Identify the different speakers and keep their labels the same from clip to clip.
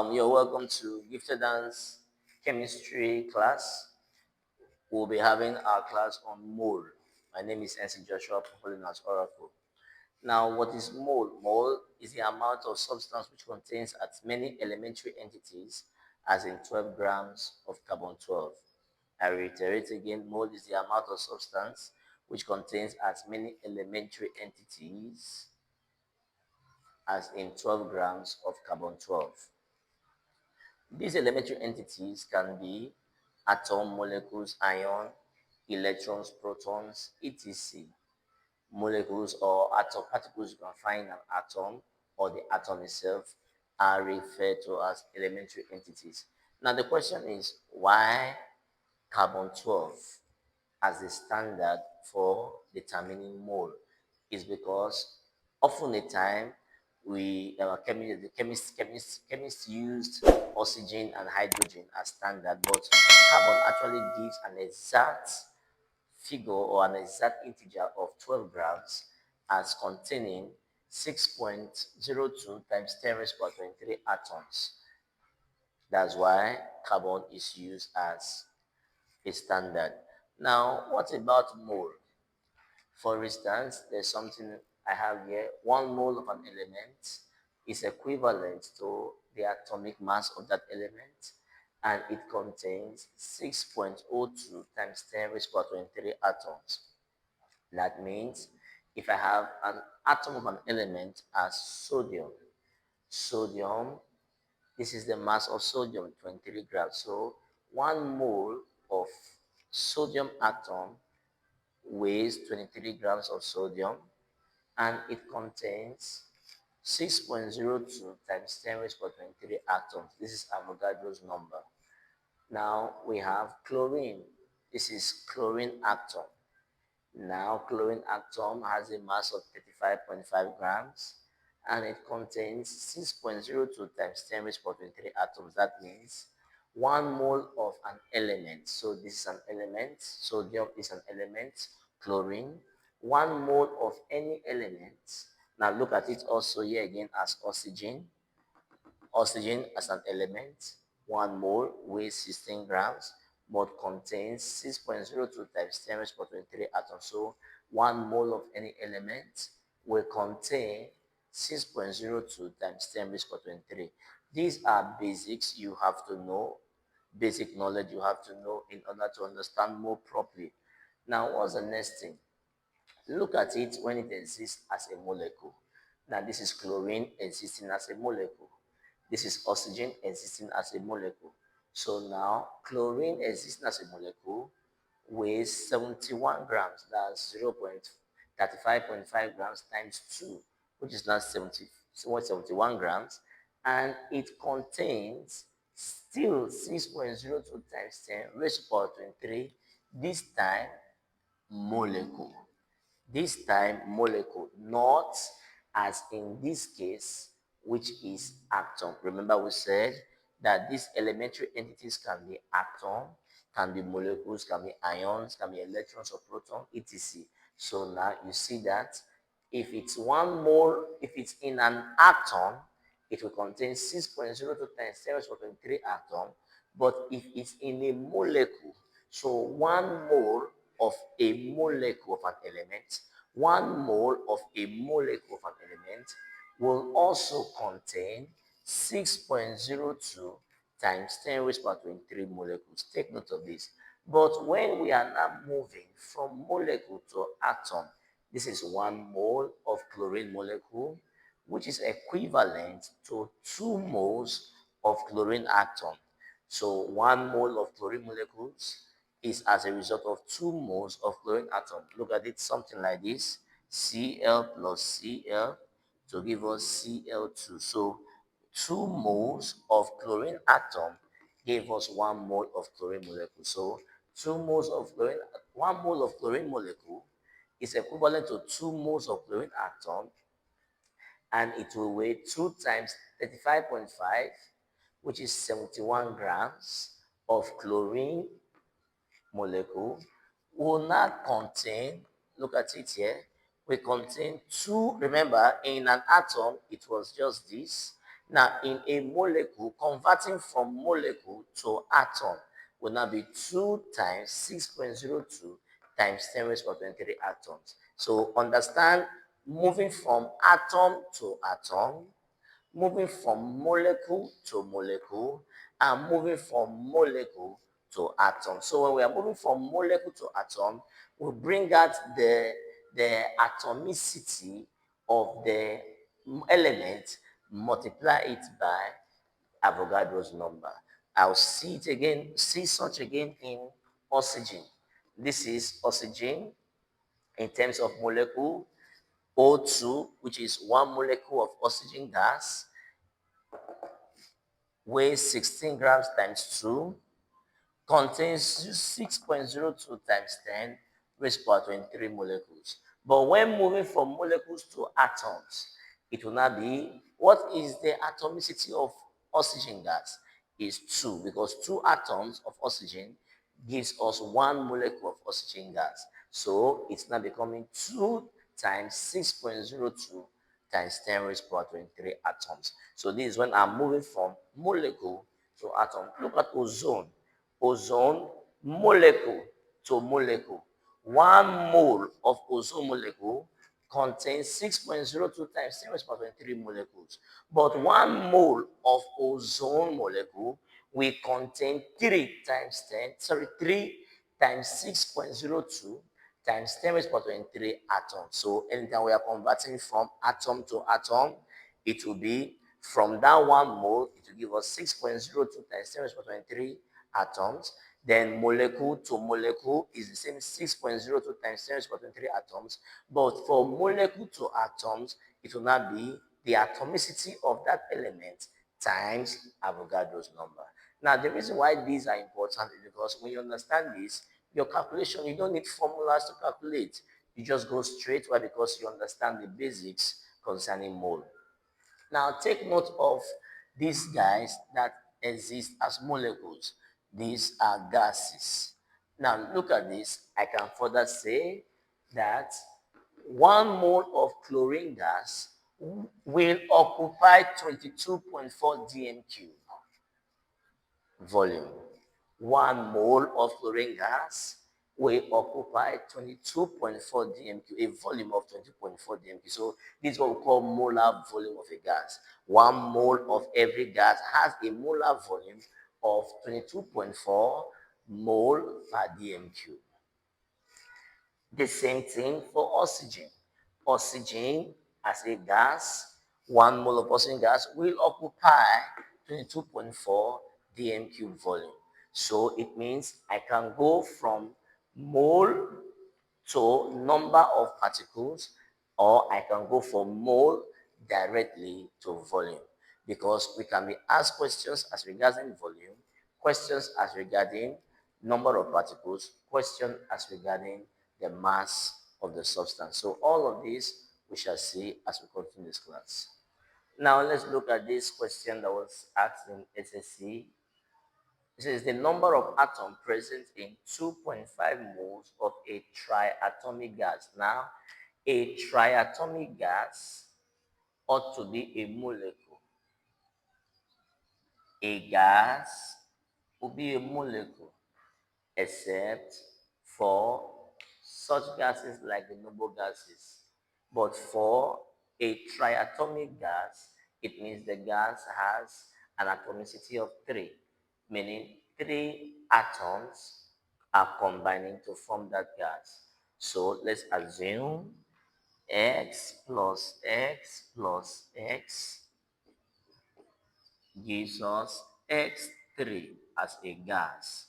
Speaker 1: You're welcome to Gifted Dance Chemistry class. We'll be having our class on mole. My name is NC Joshua, popularly known as Oracle. Now, what is mole? Mole is the amount of substance which contains as many elementary entities as in 12 grams of carbon 12. I reiterate again, mole is the amount of substance which contains as many elementary entities as in 12 grams of carbon 12. These elementary entities can be atom, molecules, ion, electrons, protons, etc. Molecules or atom particles you can find in an atom or the atom itself are referred to as elementary entities. Now the question is, why carbon 12 as the standard for determining mole? Is because often the time chemists used oxygen and hydrogen as standard, but carbon actually gives an exact figure or an exact integer of 12 grams as containing 6.02 times 10 raised to 23 atoms. That's why carbon is used as a standard. Now, what about mole? For instance, there's something I have here. 1 mole of an element is equivalent to the atomic mass of that element, and it contains 6.02 times 10 raised to 23 atoms. That means if I have an atom of an element as sodium, this is the mass of sodium, 23 grams. So 1 mole of sodium atom weighs 23 grams of sodium, and it contains 6.02 times 10 raised to 23 atoms. This is Avogadro's number. Now we have chlorine. This is chlorine atom. Now chlorine atom has a mass of 35.5 grams, and it contains 6.02 times 10 raised to 23 atoms. That means 1 mole of an element. So this is an element. Sodium is an element. Chlorine. 1 mole of any element. Now look at it also here again as oxygen. Oxygen as an element. 1 mole weighs 16 grams but contains 6.02 times 10 raised to 23 atoms. So 1 mole of any element will contain 6.02 times 10 raised to 23. These are basics you have to know, basic knowledge you have to know in order to understand more properly. Now, what's the next thing? Look at it when it exists as a molecule. Now, this is chlorine existing as a molecule. This is oxygen existing as a molecule. So now, chlorine existing as a molecule weighs 71 grams. That's 0.35.5 grams times 2, which is now 71 grams. And it contains still 6.02 times 10 raised to power 23, this time molecule. This time molecule, not as in this case, which is atom. Remember we said that these elementary entities can be atom, can be molecules, can be ions, can be electrons or proton, etc. So now you see that if it's 1 mole, if it's in an atom, it will contain 6.02 times 10 raised to 23 atom. But if it's in a molecule, so 1 mole of a molecule of an element, 1 mole of a molecule of an element will also contain 6.02 times 10 raised to 23 molecules. Take note of this. But when we are now moving from molecule to atom, this is 1 mole of chlorine molecule, which is equivalent to 2 moles of chlorine atom. So 1 mole of chlorine molecules is as a result of 2 moles of chlorine atom. Look at it, something like this: Cl plus Cl to give us Cl2. So 2 moles of chlorine atom gave us 1 mole of chlorine molecule. So 2 moles of chlorine, 1 mole of chlorine molecule is equivalent to 2 moles of chlorine atom, and it will weigh 2 times 35.5, which is 71 grams of chlorine molecule, will not contain, look at it here, we contain 2, remember in an atom it was just this, Now, in a molecule, converting from molecule to atom will now be 2 times 6.02 times 10 raised to 23 atoms. So understand, moving from atom to atom, moving from molecule to molecule, and moving from molecule to atom. So when we are moving from molecule to atom, we bring out the atomicity of the element, multiply it by Avogadro's number. I'll see it again, see such again in oxygen. This is oxygen in terms of molecule. O2, which is one molecule of oxygen gas, weighs 16 grams times 2, contains 6.02 times 10 raised to 23 molecules. But when moving from molecules to atoms, it will not be, what is the atomicity of oxygen gas? Is 2, because 2 atoms of oxygen gives us 1 molecule of oxygen gas. So it's now becoming 2 times 6.02 times 10 raised to 23 atoms. So this is when I'm moving from molecule to atom. Look at ozone. Ozone, molecule to molecule. 1 mole of ozone molecule contains 6.02 times 10 raised to 23 molecules. But 1 mole of ozone molecule will contain 3 times 6.02 times 10 raised to 23 atoms. So anytime we are converting from atom to atom, it will be from that 1 mole, it will give us 6.02 times 10 raised to 23 atoms. Then molecule to molecule is the same 6.02 times 10 raised to 23 atoms. But for molecule to atoms, it will not be the atomicity of that element times Avogadro's number. Now, the reason why these are important is because when you understand this, your calculation, you don't need formulas to calculate. You just go straight. Why? Because you understand the basics concerning mole. Now, take note of these guys that exist as molecules. These are gases. Now, look at this. I can further say that 1 mole of chlorine gas will occupy 22.4 dm³ volume. 1 mole of chlorine gas will occupy 22.4 dm³, a volume of 20.4 dm³. So this is what we call molar volume of a gas. 1 mole of every gas has a molar volume of 22.4 mole per dm³. The same thing for oxygen. Oxygen as a gas, 1 mole of oxygen gas will occupy 22.4 dm³ volume. So it means I can go from mole to number of particles, or I can go from mole directly to volume, because we can be asked questions as regarding volume, questions as regarding number of particles, question as regarding the mass of the substance. So all of this we shall see as we continue this class. Now let's look at this question that was asked in SSC. It says the number of atoms present in 2.5 moles of a triatomic gas. Now, a triatomic gas ought to be a molecule. A gas will be a molecule, except for such gases like the noble gases. But for a triatomic gas, it means the gas has an atomicity of 3, meaning 3 atoms are combining to form that gas. So let's assume X plus X plus X gives us X3 as a gas.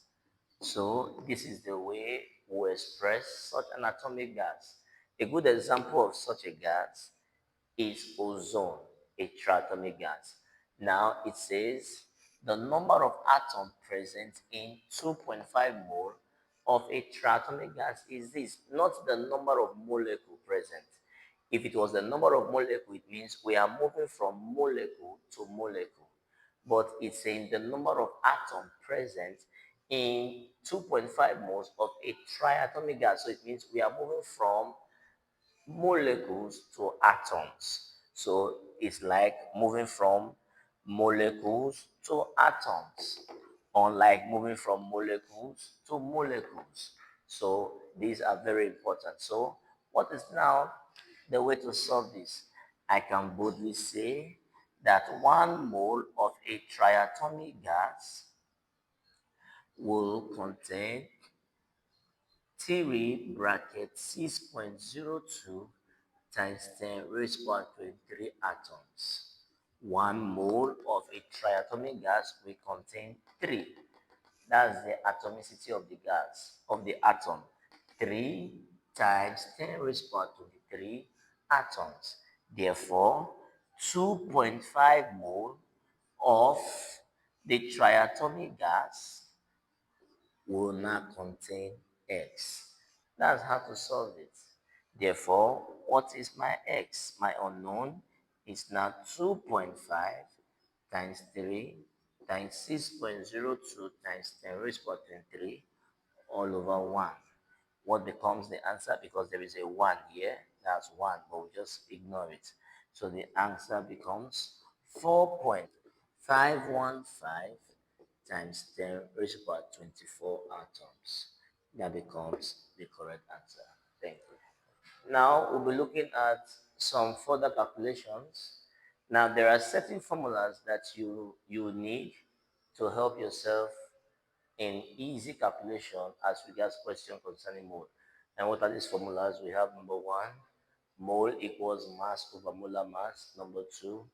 Speaker 1: So this is the way we express such an atomic gas. A good example of such a gas is ozone, a triatomic gas. Now it says the number of atoms present in 2.5 mole of a triatomic gas is this, not the number of molecule present. If it was the number of molecule, it means we are moving from molecule to molecule. But it's saying the number of atoms present in 2.5 moles of a triatomic gas. So it means we are moving from molecules to atoms. So it's like moving from molecules to atoms, unlike moving from molecules to molecules. So these are very important. So what is now the way to solve this? I can boldly say that 1 mole of a triatomic gas will contain 3 bracket 6.02 times 10 raised to 23 atoms. 1 mole of a triatomic gas will contain 3. That's the atomicity of the gas, of the atom. 3 times 10 raised to 23 atoms. Therefore, 2.5 mole of the triatomic gas will not contain x. That's how to solve it. Therefore, what is my x? My unknown is now 2.5 times 3 times 6.02 times 10 raised to 23 all over 1. What becomes the answer? Because there is a 1 here, that's 1, but we just ignore it. So the answer becomes 4.515 times 10 raised to 24 atoms. That becomes the correct answer. Thank you. Now we'll be looking at some further calculations. Now there are certain formulas that you need to help yourself in easy calculation as regards question concerning mole. And what are these formulas? We have number one, mole equals mass over molar mass. Number two,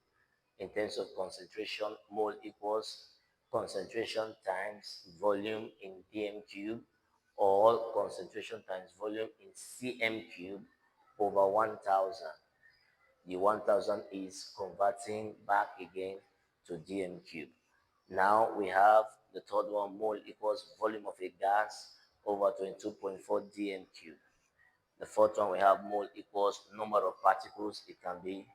Speaker 1: in terms of concentration, mole equals concentration times volume in dm cube, or concentration times volume in cm cube over 1000. The 1000 is converting back again to dm cube. Now we have the third one, mole equals volume of a gas over 22.4 dm cube. The fourth one, we have mole equals number of particles. It can be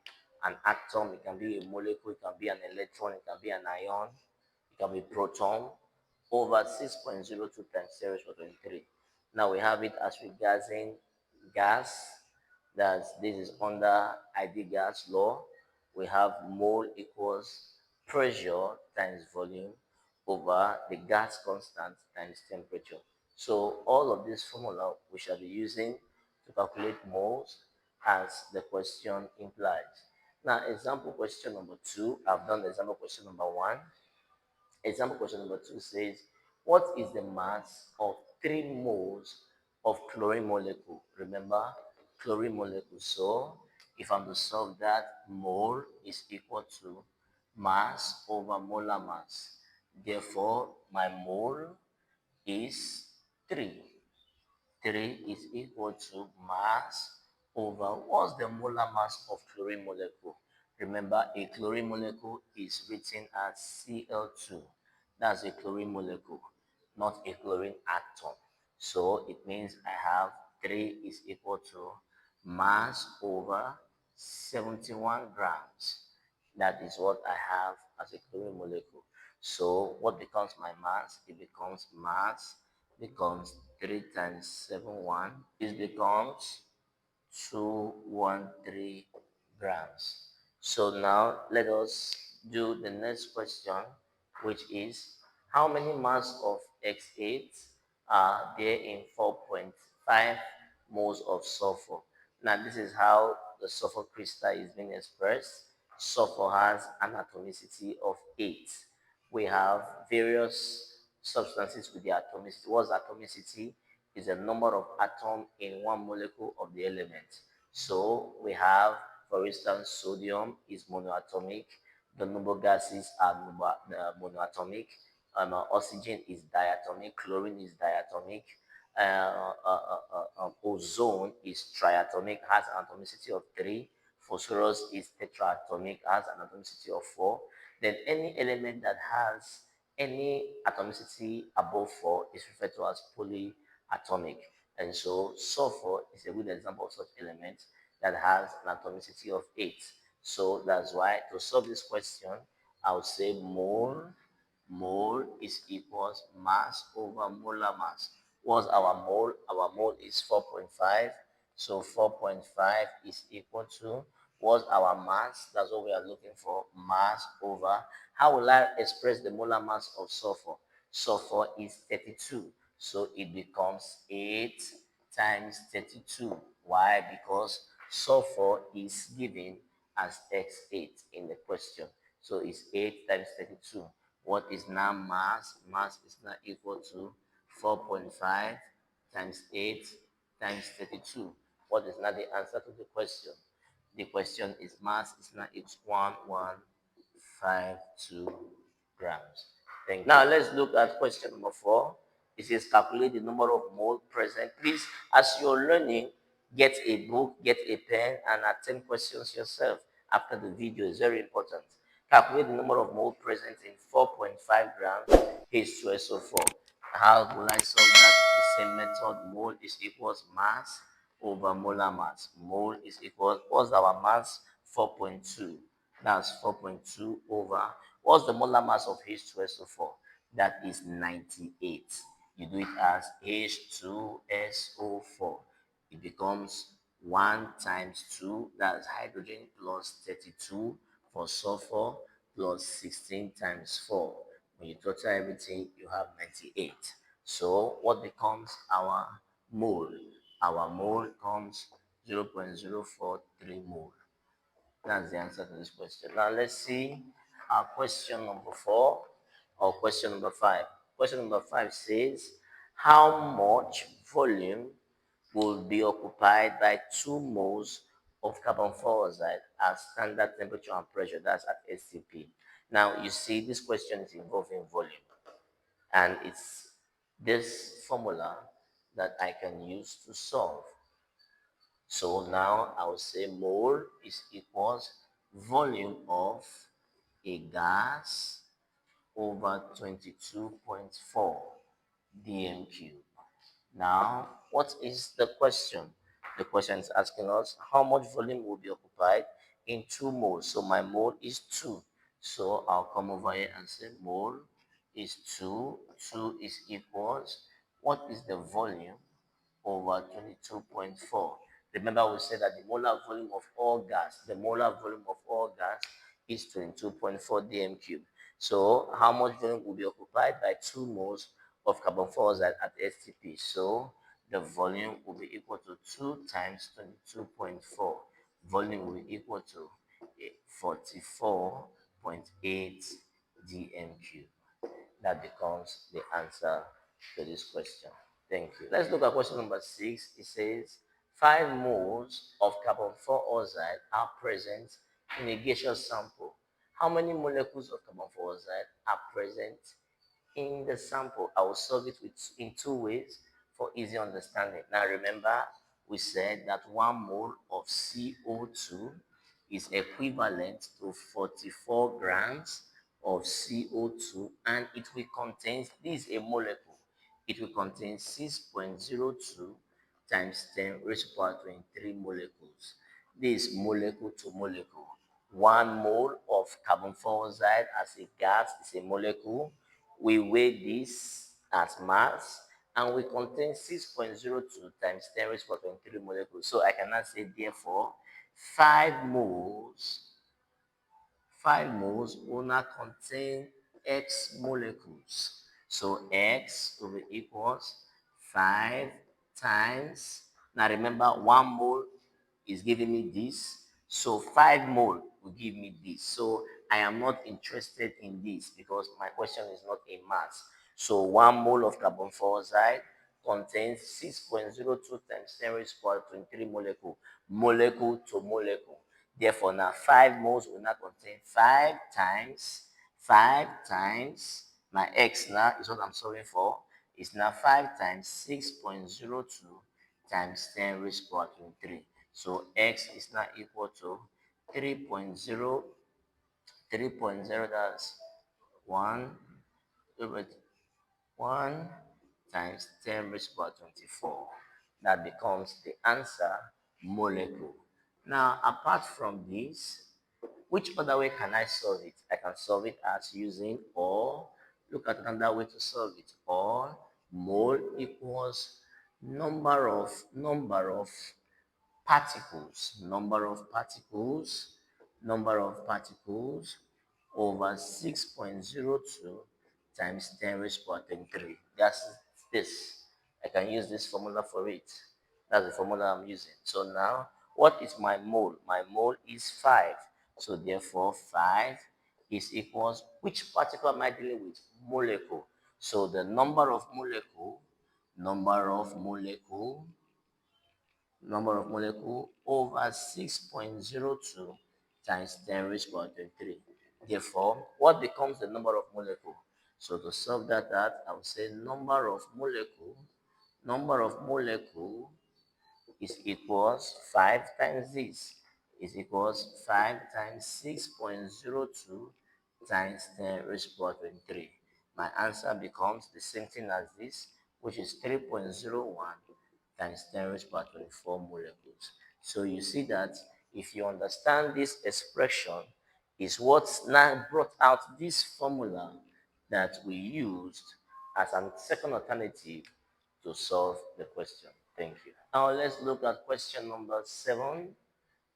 Speaker 1: an atom, it can be a molecule, it can be an electron, it can be an ion, it can be proton, over 6.02 times 10 raised to 23. Now we have it as regarding gas, that this is under ID gas law. We have mole equals pressure times volume over the gas constant times temperature. So all of this formula we shall be using to calculate moles as the question implies. Now, example question number 2, I've done example question number 1. Example question number 2 says, what is the mass of 3 moles of chlorine molecule? Remember, chlorine molecule. So, if I'm to solve that, mole is equal to mass over molar mass. Therefore, my mole is 3. 3 is equal to mass over, what's the molar mass of chlorine molecule? Remember, a chlorine molecule is written as Cl2. That's a chlorine molecule, not a chlorine atom. So it means I have 3 is equal to mass over 71 grams. That is what I have as a chlorine molecule. So what becomes my mass? It becomes mass becomes 3 times 71. This becomes 213 grams. So now let us do the next question, which is how many mass of X8 are there in 4.5 moles of sulfur? Now this is how the sulfur crystal is being expressed. Sulfur has an atomicity of 8. We have various substances with the atomicity. What's atomicity? Is a number of atoms in one molecule of the element. So we have, for instance, sodium is monoatomic. The noble gases are monoatomic. Oxygen is diatomic. Chlorine is diatomic. Ozone is triatomic, has an atomicity of 3. Phosphorus is tetraatomic, has an atomicity of 4. Then any element that has any atomicity above 4 is referred to as polyatomic. And so sulfur is a good example of such element that has an atomicity of 8. So that's why to solve this question, I would say mole is equals mass over molar mass. What's our mole? Our mole is 4.5. So 4.5 is equal to What's our mass? That's what we are looking for. Mass over. How will I express the molar mass of sulfur? Sulfur is 32. So it becomes 8 times 32. Why? Because sulfur is given as x8 in the question. So it's 8 times 32. What is now mass? Mass is now equal to 4.5 times 8 times 32. What is now the answer to the question? The question is mass is now it's 1152 grams. Thank you. Now let's look at question number 4. It says calculate the number of moles present. Please, as you're learning, get a book, get a pen, and attempt questions yourself after the video. Is very important. Calculate the number of moles present in 4.5 grams H2SO4. How will I solve that? The same method. Mole is equals mass over molar mass. Mole is equal, what's our mass? 4.2. That's 4.2 over, what's the molar mass of H2SO4? That is 98. You do it as H2SO4. It becomes 1 times 2, that's hydrogen, plus 32 for sulfur, plus 16 times 4. When you total everything, you have 98. So what becomes our mole? Our mole comes 0.043 mole. That's the answer to this question. Now let's see our question number 4 or question number 5. Question number 5 says, how much volume will be occupied by 2 moles of carbon dioxide at standard temperature and pressure, that's at STP. Now you see this question is involving volume, and it's this formula that I can use to solve. So now I will say mole is equals volume of a gas over 22.4 dm cube. Now, what is the question? The question is asking us how much volume will be occupied in 2 moles. So my mole is 2. So I'll come over here and say mole is 2. 2 is equals, what is the volume over 22.4? Remember we said that the molar volume of all gas, is 22.4 dm cube. So how much volume will be occupied by 2 moles of carbon dioxide at STP? So the volume will be equal to 2 times 22.4. Volume will be equal to 44.8 dm cube. That becomes the answer to this question. Thank you. Let's look at question number 6. It says 5 moles of carbon dioxide are present in a gaseous sample. How many molecules of carbon dioxide are present in the sample? I will solve it in 2 ways for easy understanding. Now remember, we said that 1 mole of CO2 is equivalent to 44 grams of CO2, and it will contain, this is a molecule, it will contain 6.02 times 10 raised to power 23 molecules. This is molecule to molecule. 1 mole of carbon dioxide as a gas is a molecule. We weigh this as mass, and we contain 6.02 times 10 raised to power 23 molecules. So I cannot say, therefore, 5 moles 5 moles will not contain X molecules. So X will be equals 5 times, now remember 1 mole is giving me this, so 5 mole will give me this. So I am not interested in this because my question is not a mass. So 1 mole of carbon dioxide contains 6.02 times 10 raised to power 23 molecule to molecule. Therefore, now 5 moles will now contain 5 times, my X now is what I'm solving for, is now 5 times 6.02 times 10 raised to power 23. So X is now equal to 3.0, that's 1 over 1 times 10 raised to power 24. That becomes the answer, molecule. Now, apart from this, which other way can I solve it? I can solve it as using or. Look at another way to solve it. Or mole equals number of number of particles over 6.02 times 10 raised to power 23. That's this. I can use this formula for it. That's the formula I'm using. So now, what is my mole? My mole is 5. So therefore, 5 is equals, which particle am I dealing with? Molecule. So the number of molecule over 6.02 times 10 raised to power 23. Therefore, what becomes the number of molecule? So to solve that out, I will say number of molecule is equals 5 times this is equals 5 times 6.02 times 10 raised to power 23. My answer becomes the same thing as this, which is 3.01 times 10 raised to power 24 molecules. So you see that if you understand this expression, is what now brought out this formula that we used as a second alternative to solve the question. Thank you. Now let's look at question number 7.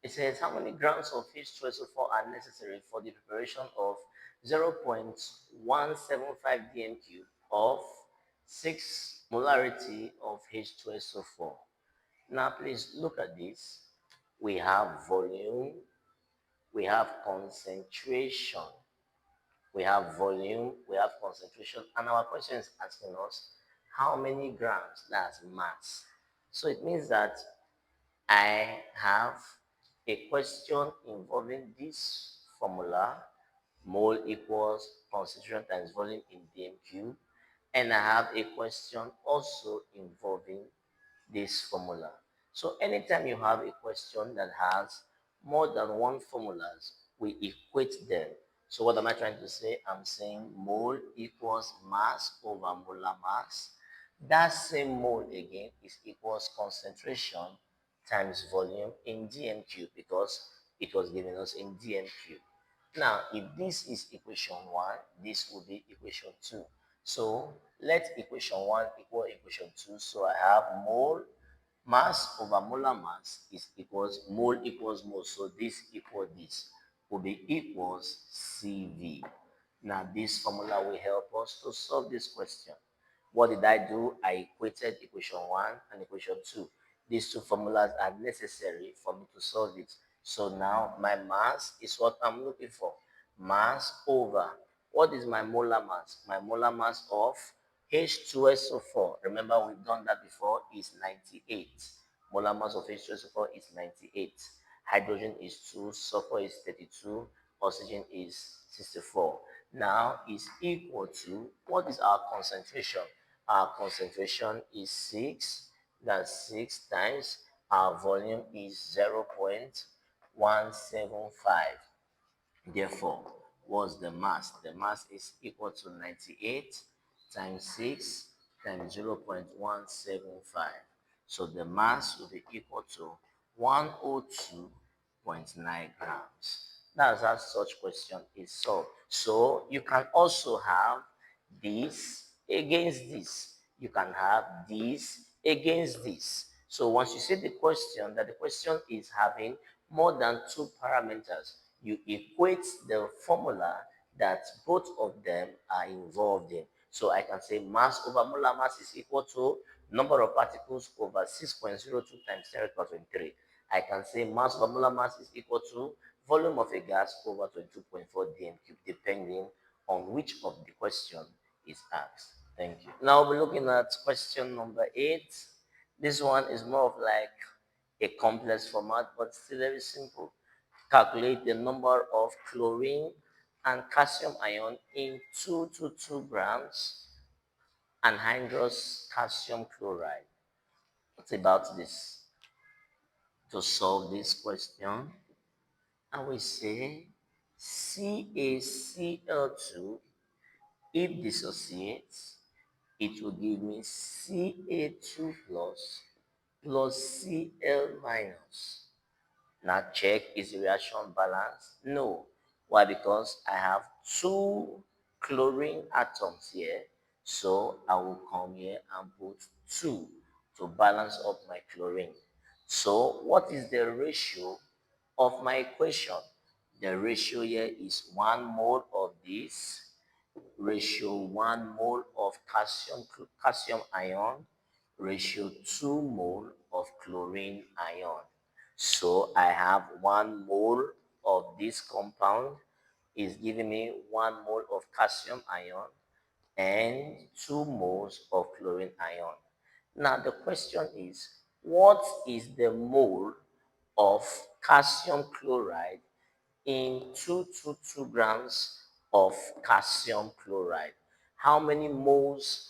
Speaker 1: It says, how many grams of H2SO4 are necessary for the preparation of 0.175 dm³ of 6 molarity of H2SO4? Now please look at this. We have volume, we have concentration, and our question is asking us how many grams, that's mass. So it means that I have a question involving this formula, mole equals concentration times volume in dm³, and I have a question also involving this formula. So anytime you have a question that has more than one formulas, we equate them. So what am I trying to say? I'm saying mole equals mass over molar mass. That same mole again is equals concentration times volume in dm³ because it was given us in dm³. Now, if this is equation 1, this will be equation 2. So let equation 1 equal equation 2. So I have mole mass over molar mass is equals mole equals mole. So this equals this will be equals CV. Now this formula will help us to solve this question. What did I do? I equated equation 1 and equation 2. These two formulas are necessary for me to solve it. So now my mass is what I'm looking for. Mass over, what is my molar mass? My molar mass of H2SO4, remember we've done that before, is 98. Molar mass of H2SO4 is 98. Hydrogen is 2, sulfur is 32, oxygen is 64. Now is equal to, what is our concentration? Our concentration is 6. That's 6 times our volume is 0.175. Therefore, what's the mass? The mass is equal to 98 times 6 times 0.175. So the mass will be equal to 102.9 grams. That's how such question is solved. So you can also have this against this. You can have this against this. So once you see the question, that the question is having more than two parameters, you equate the formula that both of them are involved in. So I can say mass over molar mass is equal to number of particles over 6.02 times 10 raised to 23. I can say mass over molar mass is equal to volume of a gas over 22.4 dm³, depending on which of the question is asked. Thank you. Now we're looking at question number 8. This one is more of like a complex format, but still very simple. Calculate the number of chlorine and calcium ion in 2 to 2 grams anhydrous calcium chloride. What about this? To solve this question, I will say CaCl2, if dissociates, it will give me Ca2 plus Cl minus. Now check, is the reaction balanced? No. Why? Because I have 2 chlorine atoms here. So I will come here and put 2 to balance up my chlorine. So what is the ratio of my equation? The ratio here is 1 mole of this ratio 1 mole of calcium ion ratio 2 mole of chlorine ion. So I have 1 mole of this compound is giving me 1 mole of calcium ion and 2 moles of chlorine ion. Now the question is, what is the mole of calcium chloride in 222 grams of calcium chloride? How many moles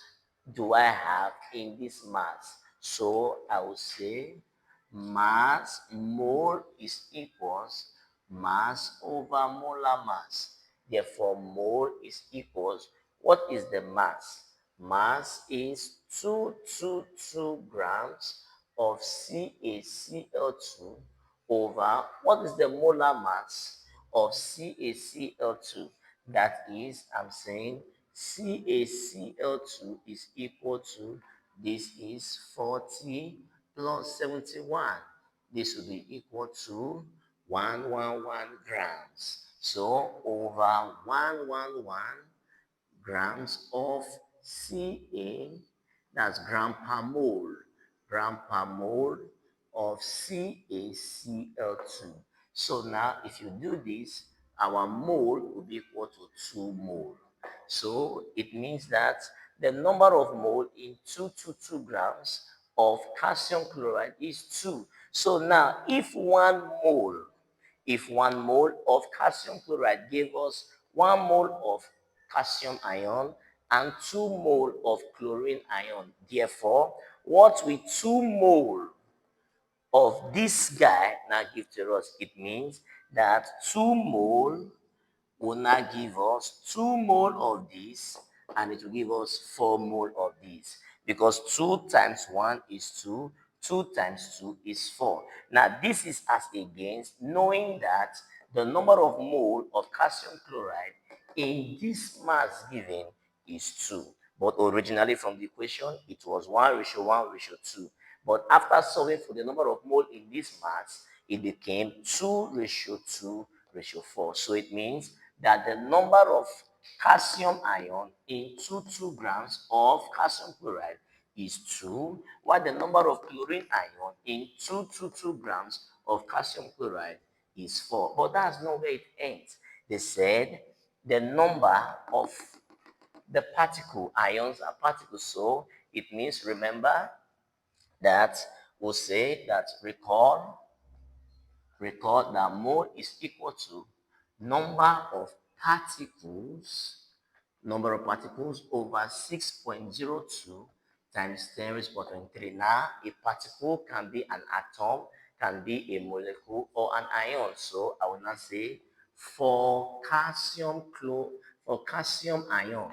Speaker 1: do I have in this mass? So I will say mass, mole is equals mass over molar mass. Therefore, mole is equals, what is the mass? Mass is 222 grams of CaCl2 over, what is the molar mass of CaCl2? That is, I'm saying CaCl2 is equal to, this is 40 plus 71. This will be equal to 111 grams. So over 111 grams of Ca, that's gram per mole of CaCl2. So now if you do this, our mole will be equal to 2 mole. So it means that the number of mole in 222 grams of calcium chloride is 2. So now if 1 mole of calcium chloride gave us 1 mole of calcium ion and 2 mole of chlorine ion. Therefore, what will 2 mole of this guy now give to us? It means that 2 mole will now give us 2 mole of this and it will give us 4 mole of this, because 2 times 1 is 2, 2 times 2 is 4. Now this is as against knowing that the number of mole of calcium chloride in this mass given is 2. But originally from the equation, it was 1:1:2. But after solving for the number of mole in this mass, it became 2:2:4. So it means that the number of calcium ion in 22 grams of calcium chloride is 2, while the number of chlorine ion in 222 grams of calcium chloride is 4. But that's not where it ends. They said the number of the particle, ions are particles. So it means, remember, that we'll say that record that mole is equal to number of particles over 6.02 times 10 raised to the power 23. Now, a particle can be an atom, can be a molecule, or an ion. So I will not say for calcium ion.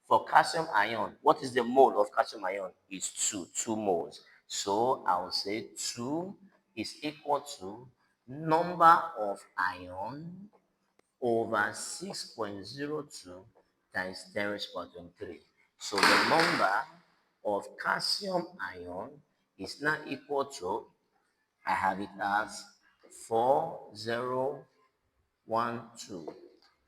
Speaker 1: For calcium ion, what is the mole of calcium ion? Is 2 moles. So I will say 2 is equal to number of ion over 6.02 times 10 raised to the power 23. So the number of calcium ion is now equal to, I have it as 4012.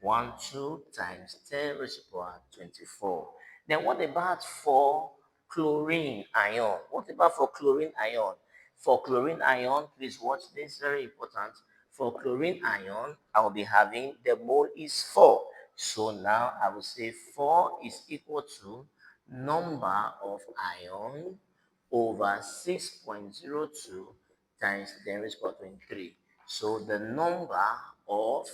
Speaker 1: 12 times 10 raised to the power 24. Then what about for chlorine ion? What about for chlorine ion? For chlorine ion, please watch this, very important. For chlorine ion, I will be having the mole is 4. So now I will say 4 is equal to number of ion over 6.02 times 10 raised to the power 23. So the number of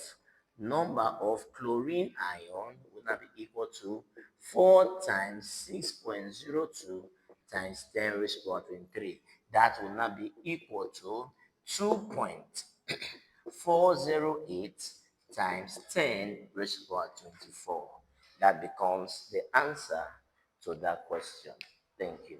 Speaker 1: chlorine ion will now be equal to 4 times 6.02 times 10 raised to the power 23. That will now be equal to 2.408 times 10 raised to the power 24. That becomes the answer to that question. Thank you.